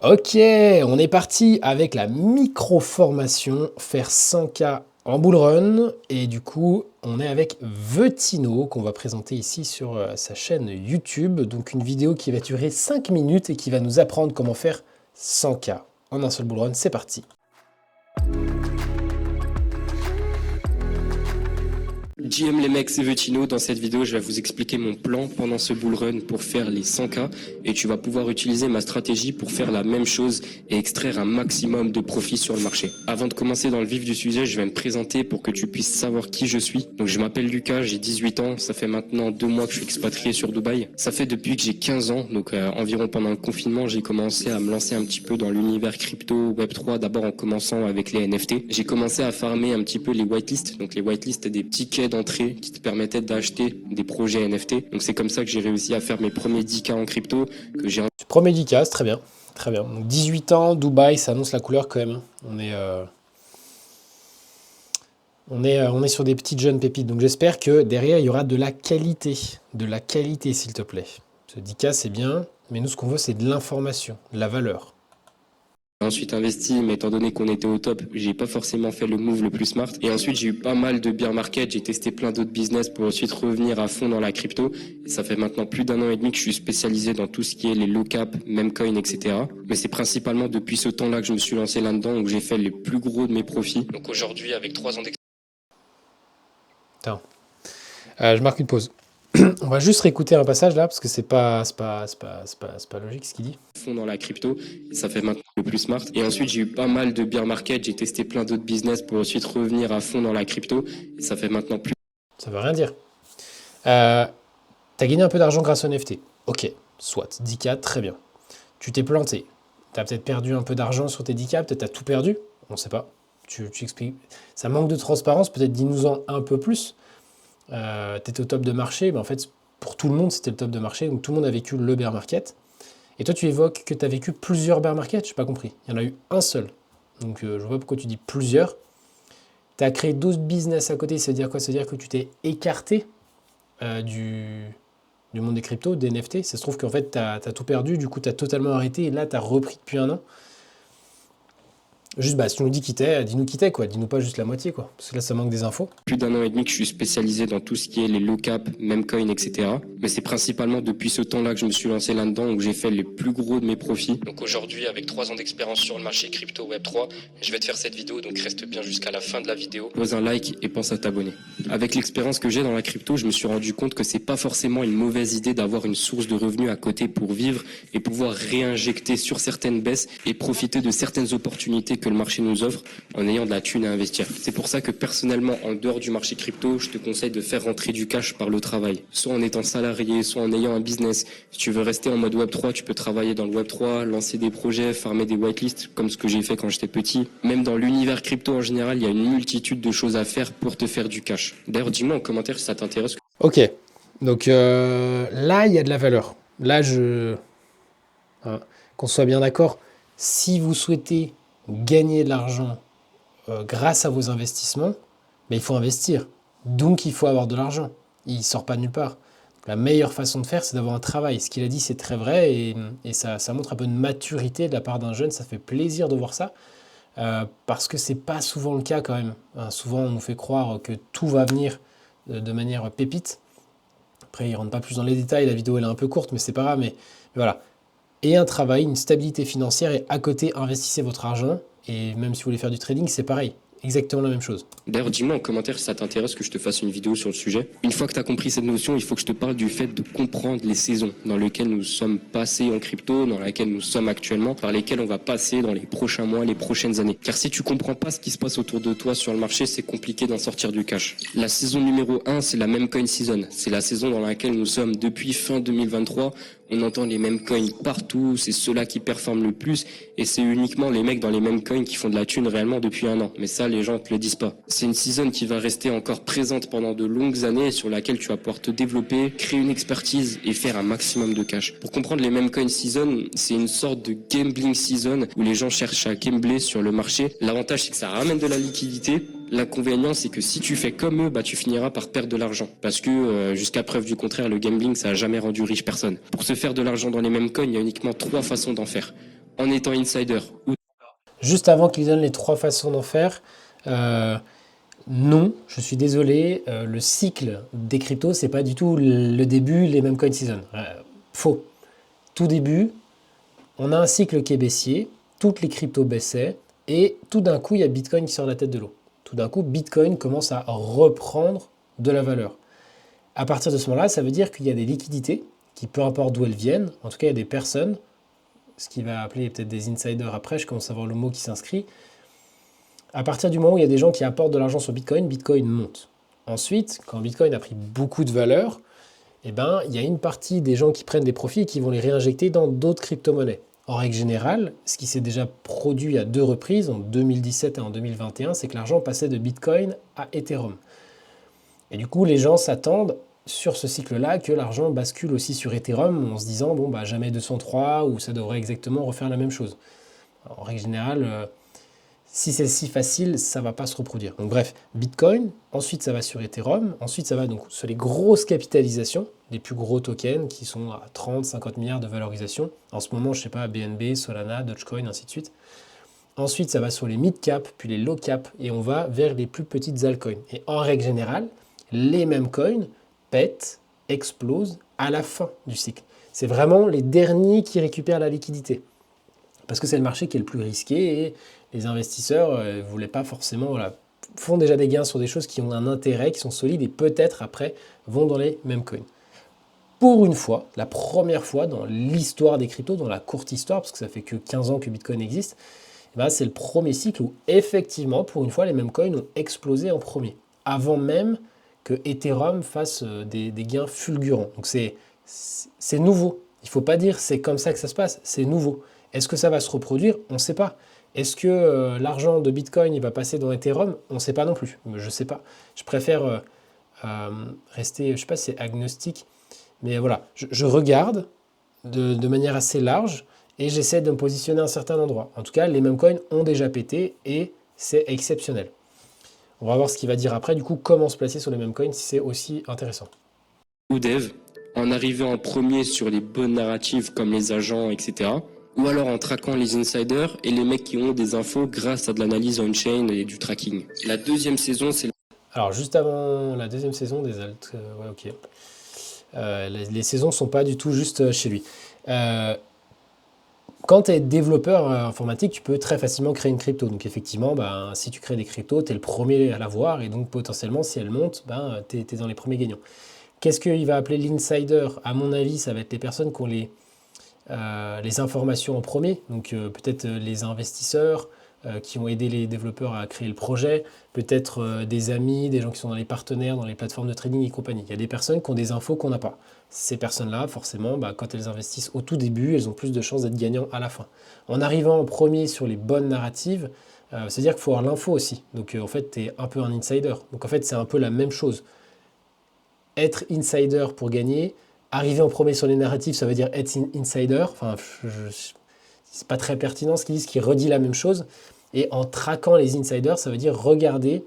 Ok, on est parti avec la micro-formation, faire 100K en bull run. Et du coup, on est avec Vetino qu'on va présenter ici sur sa chaîne YouTube. Donc une vidéo qui va durer 5 minutes et qui va nous apprendre comment faire 100K en un seul bull run. C'est parti. JM les mecs, c'est Vetino. Dans cette vidéo, je vais vous expliquer mon plan pendant ce bull run pour faire les 100K et tu vas pouvoir utiliser ma stratégie pour faire la même chose et extraire un maximum de profit sur le marché. Avant de commencer dans le vif du sujet, je vais me présenter pour que tu puisses savoir qui je suis. Donc je m'appelle Lucas, j'ai 18 ans, ça fait maintenant 2 mois que je suis expatrié sur Dubaï. Ça fait depuis que j'ai 15 ans, donc environ pendant le confinement, j'ai commencé à me lancer un petit peu dans l'univers crypto, Web3, d'abord en commençant avec les NFT. J'ai commencé à farmer un petit peu les whitelists. Donc les whitelists, c'est des tickets d'entrée qui te permettaient d'acheter des projets NFT. Donc c'est comme ça que j'ai réussi à faire mes premiers 10K en crypto. Que j'ai... Premier 10K, c'est très bien. Très bien. Donc 18 ans, Dubaï, ça annonce la couleur quand même. On est sur des petites jeunes pépites. Donc j'espère que derrière, il y aura de la qualité. De la qualité, s'il te plaît. Ce 10K, c'est bien. Mais nous, ce qu'on veut, c'est de l'information, de la valeur. ensuite investi, mais étant donné qu'on était au top, j'ai pas forcément fait le move le plus smart. Et ensuite, j'ai eu pas mal de bear market, j'ai testé plein d'autres business pour ensuite revenir à fond dans la crypto. Et ça fait maintenant plus d'1 an et demi que je suis spécialisé dans tout ce qui est les low cap, memecoin, etc. Mais c'est principalement depuis ce temps-là que je me suis lancé là-dedans, où j'ai fait les plus gros de mes profits. Donc aujourd'hui, avec 3 ans d'expérience. Attends. Je marque une pause. On va juste réécouter un passage là, parce que c'est pas logique ce qu'il dit. Fond dans la crypto, et ça fait maintenant le plus smart. Et ensuite, j'ai eu pas mal de bear market, j'ai testé plein d'autres business pour ensuite revenir à fond dans la crypto, et ça fait maintenant plus. Ça veut rien dire. T'as gagné un peu d'argent grâce au NFT. Ok, soit. 10K, très bien. Tu t'es planté. T'as peut-être perdu un peu d'argent sur tes 10K, peut-être t'as tout perdu. On ne sait pas. Tu expliques. Ça manque de transparence, peut-être dis-nous-en un peu plus. T'étais au top de marché, mais en fait, pour tout le monde, c'était le top de marché. Donc tout le monde a vécu le bear market. Et toi, tu évoques que tu as vécu plusieurs bear markets. Je n'ai pas compris. Il y en a eu un seul. Donc je ne vois pas pourquoi tu dis plusieurs. Tu as créé 12 business à côté. Ça veut dire quoi? Ça veut dire que tu t'es écarté du monde des cryptos, des NFT. Ça se trouve qu'en fait, tu as tout perdu. Du coup, tu as totalement arrêté. Et là, tu as repris depuis un an. Juste, si tu nous dis qui t'es, dis-nous qui t'es, quoi. Dis-nous pas juste la moitié, quoi. Parce que là, ça manque des infos. Plus d'1 an et demi que je suis spécialisé dans tout ce qui est les low cap, memecoin, etc. Mais c'est principalement depuis ce temps-là que je me suis lancé là-dedans, où j'ai fait les plus gros de mes profits. Donc aujourd'hui, avec 3 ans d'expérience sur le marché crypto Web3, je vais te faire cette vidéo, donc reste bien jusqu'à la fin de la vidéo. Pose un like et pense à t'abonner. Avec l'expérience que j'ai dans la crypto, je me suis rendu compte que c'est pas forcément une mauvaise idée d'avoir une source de revenus à côté pour vivre et pouvoir réinjecter sur certaines baisses et profiter de certaines opportunités que le marché nous offre en ayant de la thune à investir. C'est pour ça que personnellement, en dehors du marché crypto, je te conseille de faire rentrer du cash par le travail. Soit en étant salarié, soit en ayant un business. Si tu veux rester en mode Web3, tu peux travailler dans le Web3, lancer des projets, farmer des whitelists, comme ce que j'ai fait quand j'étais petit. Même dans l'univers crypto en général, il y a une multitude de choses à faire pour te faire du cash. D'ailleurs, dis-moi en commentaire si ça t'intéresse. Ok. Donc là, il y a de la valeur. Là, hein, qu'on soit bien d'accord, si vous souhaitez gagner de l'argent grâce à vos investissements, mais il faut investir. Donc il faut avoir de l'argent. Il ne sort pas de nulle part. La meilleure façon de faire, c'est d'avoir un travail. Ce qu'il a dit, c'est très vrai et ça montre un peu de maturité de la part d'un jeune. Ça fait plaisir de voir ça parce que c'est pas souvent le cas quand même. Hein, souvent, on nous fait croire que tout va venir de manière pépite. Après, il ne rentre pas plus dans les détails. La vidéo, elle est un peu courte, mais c'est pas grave. Mais voilà. Et un travail, une stabilité financière et à côté, investissez votre argent. Et même si vous voulez faire du trading, c'est pareil. Exactement la même chose. D'ailleurs, dis-moi en commentaire si ça t'intéresse que je te fasse une vidéo sur le sujet. Une fois que tu as compris cette notion, il faut que je te parle du fait de comprendre les saisons dans lesquelles nous sommes passés en crypto, dans lesquelles nous sommes actuellement, par lesquelles on va passer dans les prochains mois, les prochaines années. Car si tu comprends pas ce qui se passe autour de toi sur le marché, c'est compliqué d'en sortir du cash. La saison numéro 1, c'est la memecoin season. C'est la saison dans laquelle nous sommes depuis fin 2023. On entend les mêmes coins partout, c'est ceux-là qui performent le plus, et c'est uniquement les mecs dans les mêmes coins qui font de la thune réellement depuis un an. Mais ça, les gens te le disent pas. C'est une season qui va rester encore présente pendant de longues années, sur laquelle tu vas pouvoir te développer, créer une expertise et faire un maximum de cash. Pour comprendre les mêmes coins season, c'est une sorte de gambling season où les gens cherchent à gambler sur le marché. L'avantage, c'est que ça ramène de la liquidité. L'inconvénient, c'est que si tu fais comme eux, tu finiras par perdre de l'argent. Parce que jusqu'à preuve du contraire, le gambling, ça a jamais rendu riche personne. Pour se faire de l'argent dans les mêmes coins, il y a uniquement 3 façons d'en faire. en étant insider ou Juste avant qu'il donne les trois façons d'en faire, euh, non, je suis désolé, le cycle des cryptos, c'est pas du tout le début, les mêmes coin season. Faux. Tout début, on a un cycle qui est baissier, toutes les cryptos baissaient, et tout d'un coup, il y a Bitcoin qui sort la tête de l'eau. Tout d'un coup, Bitcoin commence à reprendre de la valeur. À partir de ce moment-là, ça veut dire qu'il y a des liquidités, qui peu importe d'où elles viennent, en tout cas, il y a des personnes, ce qui va appeler peut-être des insiders après, je commence à voir le mot qui s'inscrit. À partir du moment où il y a des gens qui apportent de l'argent sur Bitcoin, Bitcoin monte. Ensuite, quand Bitcoin a pris beaucoup de valeur, eh ben, il y a une partie des gens qui prennent des profits et qui vont les réinjecter dans d'autres crypto-monnaies. En règle générale, ce qui s'est déjà produit à deux reprises, en 2017 et en 2021, c'est que l'argent passait de Bitcoin à Ethereum. Et du coup, les gens s'attendent sur ce cycle-là que l'argent bascule aussi sur Ethereum en se disant, bon, bah, jamais 203 ou ça devrait exactement refaire la même chose. En règle générale, si c'est si facile, ça ne va pas se reproduire. Donc bref, Bitcoin, ensuite ça va sur Ethereum, ensuite ça va donc sur les grosses capitalisations, les plus gros tokens qui sont à 30, 50 milliards de valorisation. En ce moment, je ne sais pas, BNB, Solana, Dogecoin, ainsi de suite. Ensuite, ça va sur les mid-cap, puis les low-cap, et on va vers les plus petites altcoins. Et en règle générale, les mêmes coins pètent, explosent à la fin du cycle. C'est vraiment les derniers qui récupèrent la liquidité. Parce que c'est le marché qui est le plus risqué et les investisseurs ne voulaient pas forcément, voilà, font déjà des gains sur des choses qui ont un intérêt, qui sont solides et peut-être après vont dans les mêmes coins. Pour une fois, la première fois dans l'histoire des cryptos, dans la courte histoire, parce que ça fait que 15 ans que Bitcoin existe, eh ben c'est le premier cycle où effectivement, pour une fois, les mêmes coins ont explosé en premier, avant même que Ethereum fasse des gains fulgurants. Donc c'est nouveau. Il ne faut pas dire c'est comme ça que ça se passe, c'est nouveau. Est-ce que ça va se reproduire? On ne sait pas. Est-ce que l'argent de Bitcoin il va passer dans Ethereum? On ne sait pas non plus. Je ne sais pas. Je préfère rester, je ne sais pas si c'est agnostique, mais voilà, je regarde de manière assez large et j'essaie de me positionner à un certain endroit. En tout cas, les mêmes coins ont déjà pété et c'est exceptionnel. On va voir ce qu'il va dire après, du coup, comment se placer sur les mêmes coins si c'est aussi intéressant. dev, en arrivant en premier sur les bonnes narratives comme les agents, etc. Ou alors en traquant les insiders et les mecs qui ont des infos grâce à de l'analyse on-chain et du tracking. La deuxième saison, c'est Alors, juste avant la deuxième saison des alt, ouais, ok. Les saisons ne sont pas du tout juste chez lui. Quand tu es développeur informatique, tu peux très facilement créer une crypto. Donc effectivement, ben, si tu crées des cryptos, tu es le premier à l'avoir et donc potentiellement, si elle monte, ben, tu es dans les premiers gagnants. Qu'est-ce qu'il va appeler l'insider? À mon avis, ça va être les personnes qui ont les informations en premier. Donc peut-être les investisseurs qui ont aidé les développeurs à créer le projet, peut-être des amis, des gens qui sont dans les partenaires, dans les plateformes de trading et compagnie. Il y a des personnes qui ont des infos qu'on n'a pas. Ces personnes-là, forcément, bah, quand elles investissent au tout début, elles ont plus de chances d'être gagnants à la fin. En arrivant en premier sur les bonnes narratives, c'est-à-dire qu'il faut avoir l'info aussi. Donc en fait, tu es un peu un insider. Donc en fait, c'est un peu la même chose. Être insider pour gagner, arriver en premier sur les narratives, ça veut dire être insider. Enfin, c'est pas très pertinent ce qu'ils disent, qui redit la même chose. Et en traquant les insiders, ça veut dire regarder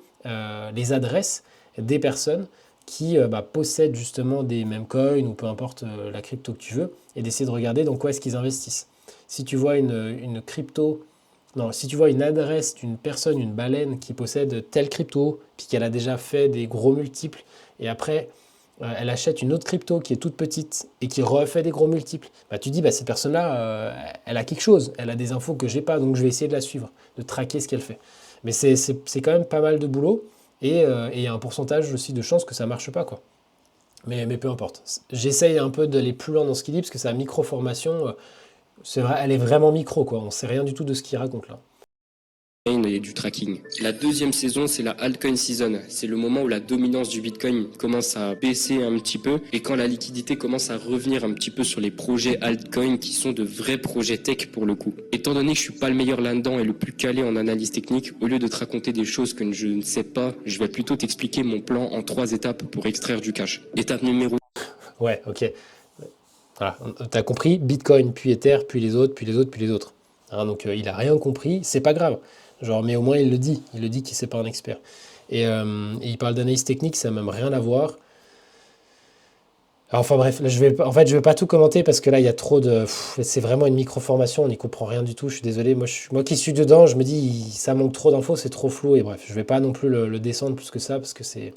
les adresses des personnes qui possèdent justement des mêmes coins ou peu importe la crypto que tu veux, et d'essayer de regarder dans quoi est-ce qu'ils investissent. Si tu vois une crypto, non, si tu vois une adresse d'une personne, une baleine qui possède telle crypto, puis qu'elle a déjà fait des gros multiples, et après elle achète une autre crypto qui est toute petite et qui refait des gros multiples, bah, tu dis, bah, cette personne-là, elle a quelque chose, elle a des infos que j'ai pas, donc je vais essayer de la suivre, de traquer ce qu'elle fait. Mais c'est quand même pas mal de boulot et il y a un pourcentage aussi de chances que ça marche pas, quoi. Mais peu importe. J'essaye un peu d'aller plus loin dans ce qu'il dit parce que sa micro-formation, c'est vrai, elle est vraiment micro, quoi. On sait rien du tout de ce qu'il raconte là. et du tracking. La deuxième saison, c'est la altcoin season. C'est le moment où la dominance du Bitcoin commence à baisser un petit peu et quand la liquidité commence à revenir un petit peu sur les projets altcoin qui sont de vrais projets tech pour le coup. Étant donné que je suis pas le meilleur là-dedans et le plus calé en analyse technique, au lieu de te raconter des choses que je ne sais pas, je vais plutôt t'expliquer mon plan en 3 étapes pour extraire du cash. Étape numéro Ouais, ok. Voilà, t'as compris, Bitcoin, puis Ether, puis les autres, puis les autres, puis les autres. Hein, donc il a rien compris, c'est pas grave. Genre, mais au moins il le dit qu'il c'est pas un expert. Et il parle d'analyse technique, ça n'a même rien à voir. Enfin bref, là, je vais pas tout commenter parce que là, il y a trop de... c'est vraiment une micro-formation, on n'y comprend rien du tout, je suis désolé. Moi qui suis dedans, je me dis, ça manque trop d'infos, c'est trop flou. Et bref, je vais pas non plus le descendre plus que ça parce que c'est...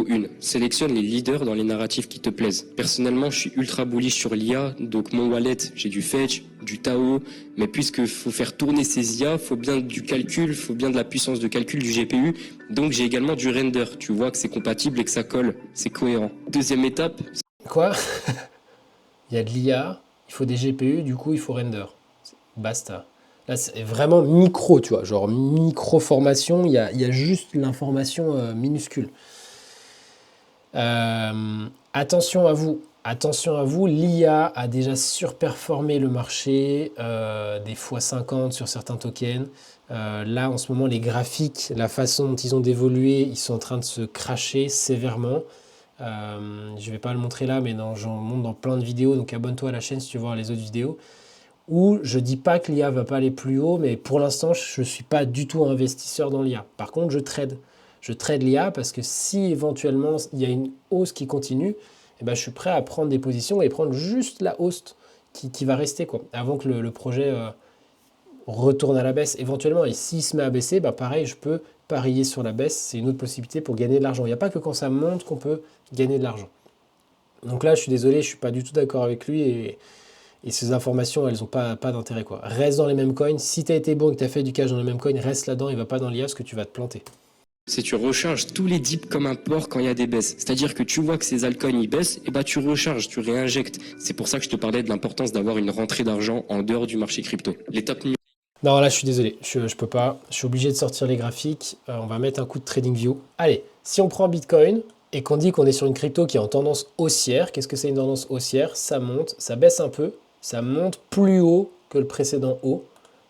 Une, sélectionne les leaders dans les narratifs qui te plaisent. Personnellement, je suis ultra bullish sur l'IA, donc mon wallet, j'ai du Fetch, du Tao, mais puisque faut faire tourner ces IA, faut bien du calcul, faut bien de la puissance de calcul du GPU, donc j'ai également du render. Tu vois que c'est compatible et que ça colle, c'est cohérent. Deuxième étape, Quoi? Il y a de l'IA, il faut des GPU, du coup, il faut render. Basta. Là, c'est vraiment micro, tu vois, genre micro-formation, il y a juste l'information minuscule. Attention à vous, l'IA a déjà surperformé le marché, des fois 50 sur certains tokens. Là, en ce moment, les graphiques, la façon dont ils ont d'évoluer, ils sont en train de se cracher sévèrement. Je ne vais pas le montrer là, mais j'en montre dans plein de vidéos, donc abonne-toi à la chaîne si tu veux voir les autres vidéos. Où je dis pas que l'IA va pas aller plus haut, mais pour l'instant, je ne suis pas du tout investisseur dans l'IA. Par contre, je trade. Je trade l'IA parce que si éventuellement il y a une hausse qui continue, eh ben, je suis prêt à prendre des positions et prendre juste la hausse qui va rester, quoi, avant que le projet retourne à la baisse éventuellement. Et s'il se met à baisser, bah pareil, je peux parier sur la baisse. C'est une autre possibilité pour gagner de l'argent. Il n'y a pas que quand ça monte qu'on peut gagner de l'argent. Donc là, je suis désolé, je ne suis pas du tout d'accord avec lui et ces informations, elles n'ont pas d'intérêt, quoi. Reste dans les mêmes coins. Si tu as été bon et que tu as fait du cash dans les mêmes coins, reste là-dedans et va pas dans l'IA parce que tu vas te planter. c'est tu recharges tous les dips comme un porc quand il y a des baisses. C'est-à-dire que tu vois que ces altcoins ils baissent, et bah tu recharges, tu réinjectes. C'est pour ça que je te parlais de l'importance d'avoir une rentrée d'argent en dehors du marché crypto. L'étape numéro Non, là, je suis désolé. Je peux pas. Je suis obligé de sortir les graphiques. On va mettre un coup de TradingView. Allez, si on prend Bitcoin et qu'on dit qu'on est sur une crypto qui est en tendance haussière, qu'est-ce que c'est une tendance haussière? Ça monte, ça baisse un peu, ça monte plus haut que le précédent haut.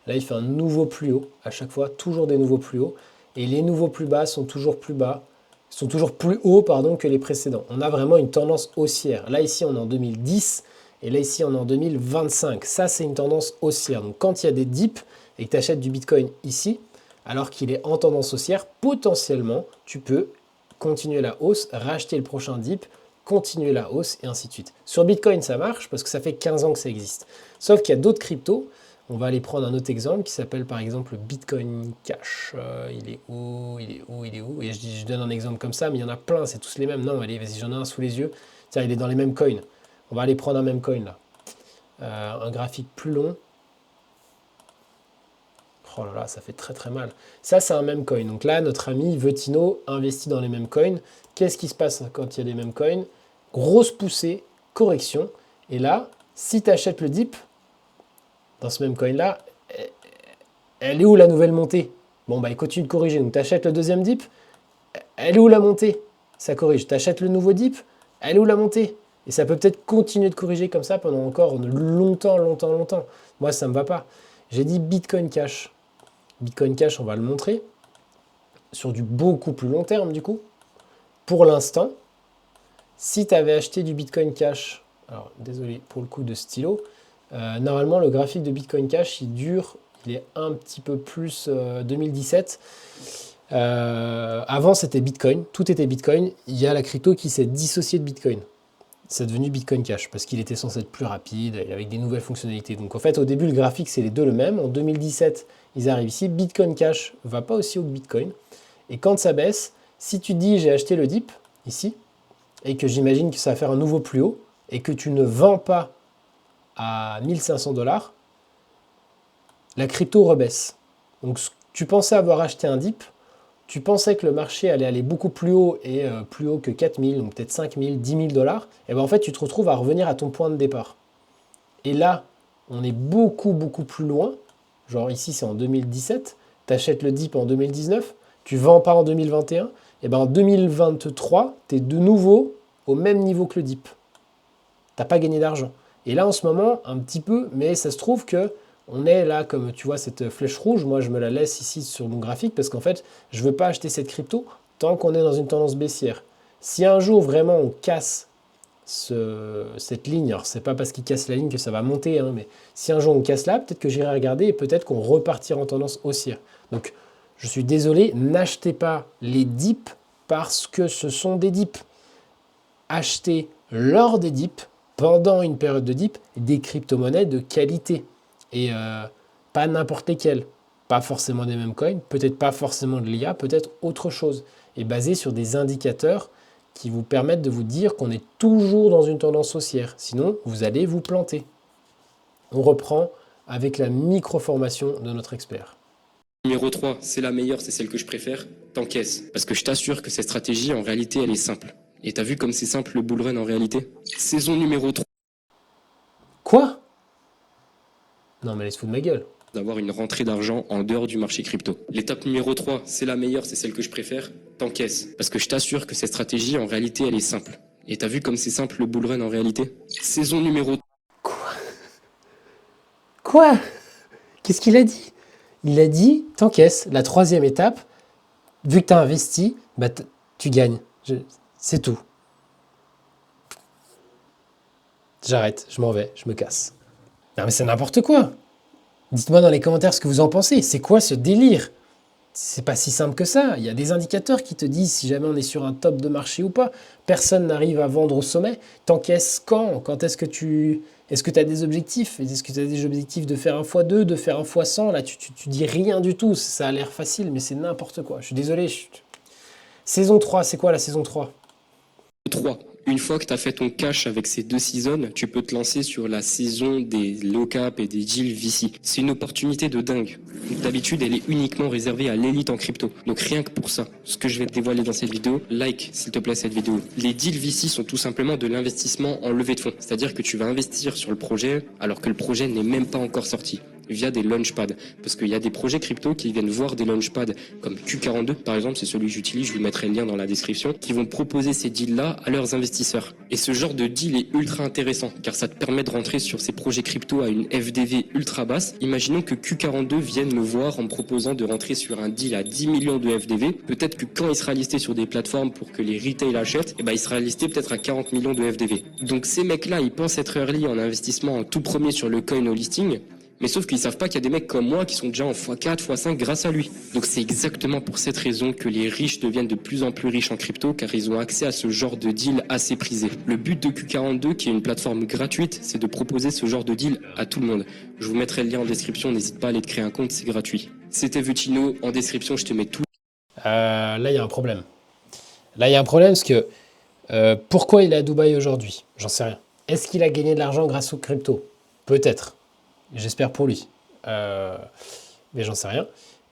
Là, il fait un nouveau plus haut. À chaque fois, toujours des nouveaux plus hauts. Et les nouveaux plus bas sont toujours plus bas, sont toujours plus hauts, pardon, que les précédents. On a vraiment une tendance haussière. Là, ici, on est en 2010. Et là, ici, on est en 2025. Ça, c'est une tendance haussière. Donc, quand il y a des dips et que tu achètes du Bitcoin ici, alors qu'il est en tendance haussière, potentiellement, tu peux continuer la hausse, racheter le prochain dip, continuer la hausse, et ainsi de suite. Sur Bitcoin, ça marche parce que ça fait 15 ans que ça existe. Sauf qu'il y a d'autres cryptos. On va aller prendre un autre exemple qui s'appelle par exemple Bitcoin Cash. Il est où? Il est où? Il est où? Et je donne un exemple comme ça, mais il y en a plein, c'est tous les mêmes. Non, allez, vas-y, j'en ai un sous les yeux. Tiens, il est dans les mêmes coins. On va aller prendre un même coin là. Un graphique plus long. Oh là là, ça fait très très mal. Ça, c'est un même coin. Donc là, notre ami Vetino investit dans les mêmes coins. Qu'est-ce qui se passe quand il y a des mêmes coins? Grosse poussée, correction. Et là, si tu achètes le dip, dans ce même coin là, elle est où la nouvelle montée? Bon, bah il continue de corriger. Donc tu achètes le deuxième dip, elle est où la montée? Ça corrige. Tu achètes le nouveau dip, elle est où la montée? Et ça peut peut-être continuer de corriger comme ça pendant encore longtemps, longtemps, longtemps. Moi, ça ne me va pas. J'ai dit Bitcoin Cash. Bitcoin Cash, on va le montrer sur du beaucoup plus long terme, du coup. Pour l'instant, si tu avais acheté du Bitcoin Cash, alors désolé pour le coup de stylo, normalement le graphique de Bitcoin Cash, il est un petit peu plus 2017. Avant c'était Bitcoin, tout était Bitcoin. Il y a la crypto qui s'est dissociée de Bitcoin. C'est devenu Bitcoin Cash parce qu'il était censé être plus rapide et avec des nouvelles fonctionnalités. Donc en fait au début le graphique c'est les deux le même. En 2017 ils arrivent ici. Bitcoin Cash va pas aussi haut que Bitcoin. Et quand ça baisse, si tu dis j'ai acheté le dip ici et que j'imagine que ça va faire un nouveau plus haut et que tu ne vends pas à 1500 $, la crypto rebaisse. Donc tu pensais avoir acheté un dip, tu pensais que le marché allait aller beaucoup plus haut et plus haut que 4000, donc peut-être 5000, 10 000 $, et bien en fait tu te retrouves à revenir à ton point de départ. Et là, on est beaucoup beaucoup plus loin, genre ici c'est en 2017, tu achètes le dip en 2019, tu vends pas en 2021, et bien en 2023, tu es de nouveau au même niveau que le dip. T'as pas gagné d'argent. Et là en ce moment, un petit peu, mais ça se trouve que on est là, comme tu vois cette flèche rouge, moi je me la laisse ici sur mon graphique parce qu'en fait, je ne veux pas acheter cette crypto tant qu'on est dans une tendance baissière. Si un jour vraiment on casse cette ligne, alors c'est pas parce qu'il casse la ligne que ça va monter, hein, mais si un jour on casse là, peut-être que j'irai regarder et peut-être qu'on repartira en tendance haussière. Donc je suis désolé, n'achetez pas les dips parce que ce sont des dips. Achetez lors des dips, pendant une période de dip, des crypto-monnaies de qualité. Et pas n'importe lesquelles. Pas forcément des mêmes coins, peut-être pas forcément de l'IA, peut-être autre chose. Et basé sur des indicateurs qui vous permettent de vous dire qu'on est toujours dans une tendance haussière. Sinon, vous allez vous planter. On reprend avec la micro-formation de notre expert. Numéro 3, c'est la meilleure, c'est celle que je préfère, t'encaisses. Parce que je t'assure que cette stratégie, en réalité, elle est simple. Et t'as vu comme c'est simple le bull run en réalité? Saison numéro 3. Quoi? Non mais laisse foutre de ma gueule. D'avoir une rentrée d'argent en dehors du marché crypto. L'étape numéro 3, c'est la meilleure, c'est celle que je préfère, t'encaisses. Parce que je t'assure que cette stratégie, en réalité, elle est simple. Et t'as vu comme c'est simple le bull run en réalité? Saison numéro 3. Quoi? Qu'est-ce qu'il a dit? Il a dit, t'encaisses. La troisième étape, vu que tu as investi, bah tu gagnes. C'est tout. J'arrête, je m'en vais, je me casse. Non mais c'est n'importe quoi. Dites-moi dans les commentaires ce que vous en pensez. C'est quoi ce délire? C'est pas si simple que ça. Il y a des indicateurs qui te disent si jamais on est sur un top de marché ou pas. Personne n'arrive à vendre au sommet. T'encaisses quand? Quand est-ce que tu... Est-ce que tu as des objectifs? Est-ce que tu as des objectifs de faire un x2, de faire un x100? Là, tu dis rien du tout. Ça a l'air facile, mais c'est n'importe quoi. Je suis désolé. Saison 3, c'est quoi la saison 3? 3. Une fois que tu as fait ton cash avec ces 2 seasons, tu peux te lancer sur la saison des low-cap et des deals VC. C'est une opportunité de dingue. D'habitude, elle est uniquement réservée à l'élite en crypto. Donc rien que pour ça, ce que je vais te dévoiler dans cette vidéo, like s'il te plaît cette vidéo. Les deals VC sont tout simplement de l'investissement en levée de fonds. C'est-à-dire que tu vas investir sur le projet alors que le projet n'est même pas encore sorti, via des launchpads. Parce qu'il y a des projets crypto qui viennent voir des launchpads comme Q42, par exemple, c'est celui que j'utilise, je vous mettrai le lien dans la description, qui vont proposer ces deals-là à leurs investisseurs. Et ce genre de deal est ultra intéressant, car ça te permet de rentrer sur ces projets crypto à une FDV ultra basse. Imaginons que Q42 vienne me voir en me proposant de rentrer sur un deal à 10 millions de FDV. Peut-être que quand il sera listé sur des plateformes pour que les retail achètent, eh ben, il sera listé peut-être à 40 millions de FDV. Donc ces mecs-là, ils pensent être early en investissement en tout premier sur le coin au listing, mais sauf qu'ils savent pas qu'il y a des mecs comme moi qui sont déjà en x4, x5 grâce à lui. Donc c'est exactement pour cette raison que les riches deviennent de plus en plus riches en crypto, car ils ont accès à ce genre de deal assez prisé. Le but de Q42, qui est une plateforme gratuite, c'est de proposer ce genre de deal à tout le monde. Je vous mettrai le lien en description, n'hésite pas à aller te créer un compte, c'est gratuit. C'était Vutino, en description je te mets tout. Là, il y a un problème. Là, il y a un problème parce que pourquoi il est à Dubaï aujourd'hui? J'en sais rien. Est-ce qu'il a gagné de l'argent grâce aux crypto? Peut-être. J'espère pour lui. Mais j'en sais rien.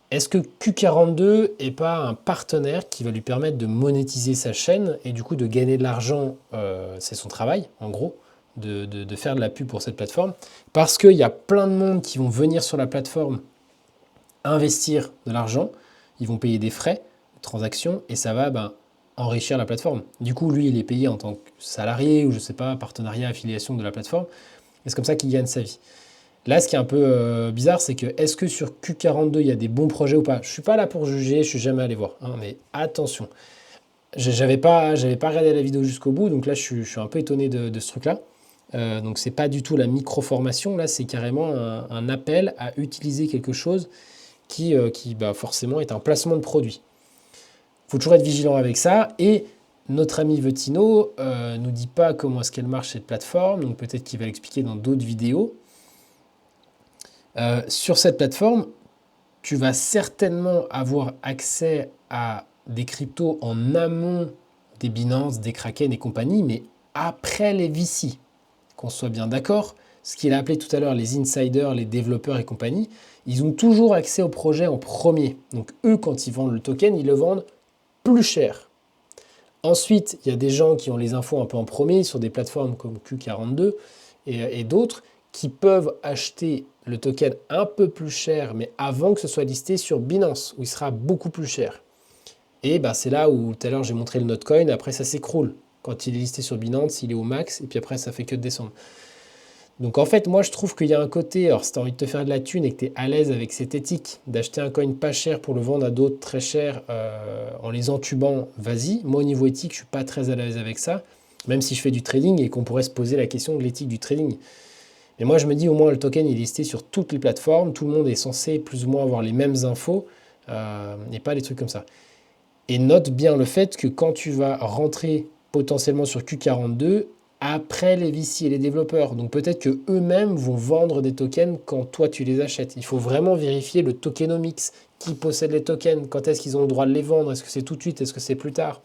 Est-ce que Q42 n'est pas un partenaire qui va lui permettre de monétiser sa chaîne et du coup de gagner de l'argent? C'est son travail, en gros, de faire de la pub pour cette plateforme. Parce qu'il y a plein de monde qui vont venir sur la plateforme investir de l'argent. Ils vont payer des frais de transaction et ça va enrichir la plateforme. Du coup, lui, il est payé en tant que salarié ou je sais pas, partenariat, affiliation de la plateforme. Et c'est comme ça qu'il gagne sa vie. Là, ce qui est un peu bizarre, c'est que est-ce que sur Q42, il y a des bons projets ou pas? Je ne suis pas là pour juger, je suis jamais allé voir. Hein, mais attention, j'avais pas regardé la vidéo jusqu'au bout, donc là, je suis un peu étonné de ce truc-là. Donc, c'est pas du tout la micro-formation, là, c'est carrément un appel à utiliser quelque chose qui forcément est un placement de produit. Il faut toujours être vigilant avec ça. Et notre ami Vutino nous dit pas comment est-ce qu'elle marche cette plateforme, donc peut-être qu'il va l'expliquer dans d'autres vidéos. Sur cette plateforme, tu vas certainement avoir accès à des cryptos en amont des Binance, des Kraken et compagnie, mais après les VC. Qu'on soit bien d'accord, ce qu'il a appelé tout à l'heure les insiders, les développeurs et compagnie, ils ont toujours accès au projet en premier. Donc eux, quand ils vendent le token, ils le vendent plus cher. Ensuite, il y a des gens qui ont les infos un peu en premier sur des plateformes comme Q42 et d'autres qui peuvent acheter le token un peu plus cher, mais avant que ce soit listé sur Binance, où il sera beaucoup plus cher. Et c'est là où tout à l'heure j'ai montré le Notcoin, après ça s'écroule. Quand il est listé sur Binance, il est au max, et puis après ça fait que descendre. Donc en fait, moi je trouve qu'il y a un côté, alors si tu as envie de te faire de la thune et que tu es à l'aise avec cette éthique, d'acheter un coin pas cher pour le vendre à d'autres très cher en les entubant, vas-y. Moi au niveau éthique, je suis pas très à l'aise avec ça, même si je fais du trading et qu'on pourrait se poser la question de l'éthique du trading. Mais moi, je me dis, au moins, le token est listé sur toutes les plateformes. Tout le monde est censé plus ou moins avoir les mêmes infos et pas des trucs comme ça. Et note bien le fait que quand tu vas rentrer potentiellement sur Q42, après les VC et les développeurs. Donc peut-être que eux-mêmes vont vendre des tokens quand toi tu les achètes. Il faut vraiment vérifier le tokenomics, qui possède les tokens, quand est-ce qu'ils ont le droit de les vendre, est-ce que c'est tout de suite, est-ce que c'est plus tard.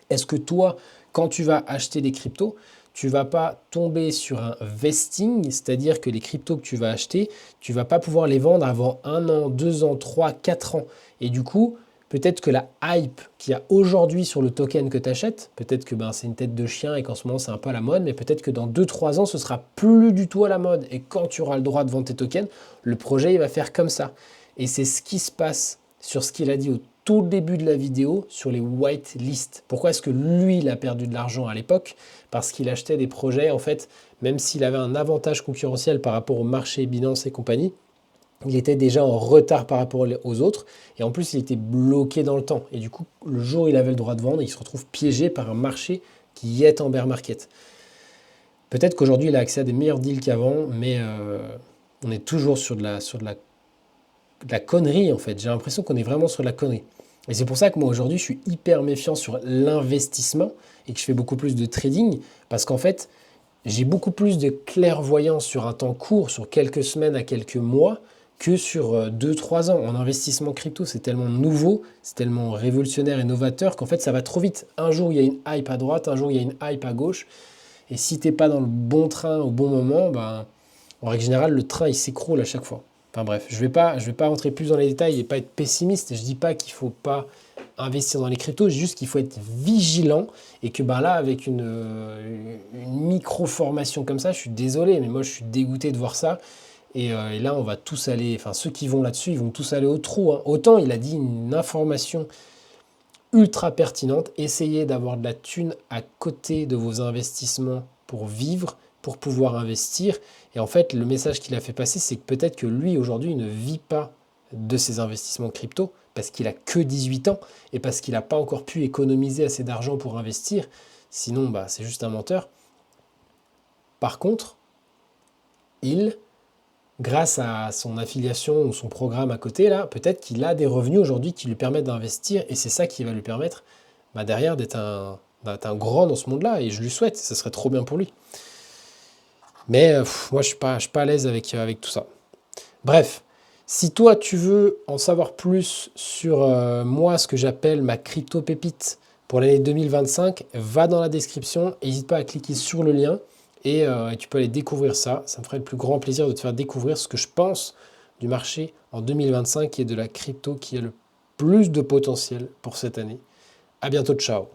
Est-ce que toi, quand tu vas acheter des cryptos, tu vas pas tomber sur un vesting, c'est-à-dire que les cryptos que tu vas acheter, tu vas pas pouvoir les vendre avant 1 an, 2 ans, 3, 4 ans. Et du coup, peut-être que la hype qu'il y a aujourd'hui sur le token que tu achètes, peut-être que c'est une tête de chien et qu'en ce moment c'est un peu à la mode, mais peut-être que dans 2, 3 ans ce sera plus du tout à la mode. Et quand tu auras le droit de vendre tes tokens, le projet il va faire comme ça. Et c'est ce qui se passe sur ce qu'il a dit au tout début de la vidéo sur les white lists. Pourquoi est-ce que lui, il a perdu de l'argent à l'époque? Parce qu'il achetait des projets, en fait, même s'il avait un avantage concurrentiel par rapport au marché Binance et compagnie, il était déjà en retard par rapport aux autres. Et en plus, il était bloqué dans le temps. Et du coup, le jour où il avait le droit de vendre, il se retrouve piégé par un marché qui est en bear market. Peut-être qu'aujourd'hui, il a accès à des meilleurs deals qu'avant, mais on est toujours sur de la connerie, en fait. J'ai l'impression qu'on est vraiment sur de la connerie. Et c'est pour ça que moi aujourd'hui je suis hyper méfiant sur l'investissement et que je fais beaucoup plus de trading parce qu'en fait j'ai beaucoup plus de clairvoyance sur un temps court, sur quelques semaines à quelques mois, que sur 2, 3 ans. En investissement crypto, c'est tellement nouveau, c'est tellement révolutionnaire et novateur qu'en fait ça va trop vite. Un jour il y a une hype à droite, un jour il y a une hype à gauche. Et si t'es pas dans le bon train au bon moment, en règle générale le train il s'écroule à chaque fois. Enfin bref, je vais pas rentrer plus dans les détails et pas être pessimiste. Je dis pas qu'il faut pas investir dans les cryptos, juste qu'il faut être vigilant et que là, avec une micro-formation comme ça, je suis désolé, mais moi je suis dégoûté de voir ça. Et là, on va tous aller, enfin ceux qui vont là-dessus, ils vont tous aller au trou, hein. Autant il a dit une information ultra pertinente, essayez d'avoir de la thune à côté de vos investissements pour vivre, pour pouvoir investir. Et en fait, le message qu'il a fait passer, c'est que peut-être que lui, aujourd'hui, il ne vit pas de ses investissements crypto parce qu'il a que 18 ans et parce qu'il n'a pas encore pu économiser assez d'argent pour investir. Sinon, c'est juste un menteur. Par contre, grâce à son affiliation ou son programme à côté, là, peut-être qu'il a des revenus aujourd'hui qui lui permettent d'investir et c'est ça qui va lui permettre derrière d'être un grand dans ce monde-là et je lui souhaite, ça serait trop bien pour lui. Mais moi, je suis pas à l'aise avec tout ça. Bref, si toi, tu veux en savoir plus sur moi, ce que j'appelle ma crypto-pépite pour l'année 2025, va dans la description, n'hésite pas à cliquer sur le lien et tu peux aller découvrir ça. Ça me ferait le plus grand plaisir de te faire découvrir ce que je pense du marché en 2025 et de la crypto qui a le plus de potentiel pour cette année. À bientôt, ciao.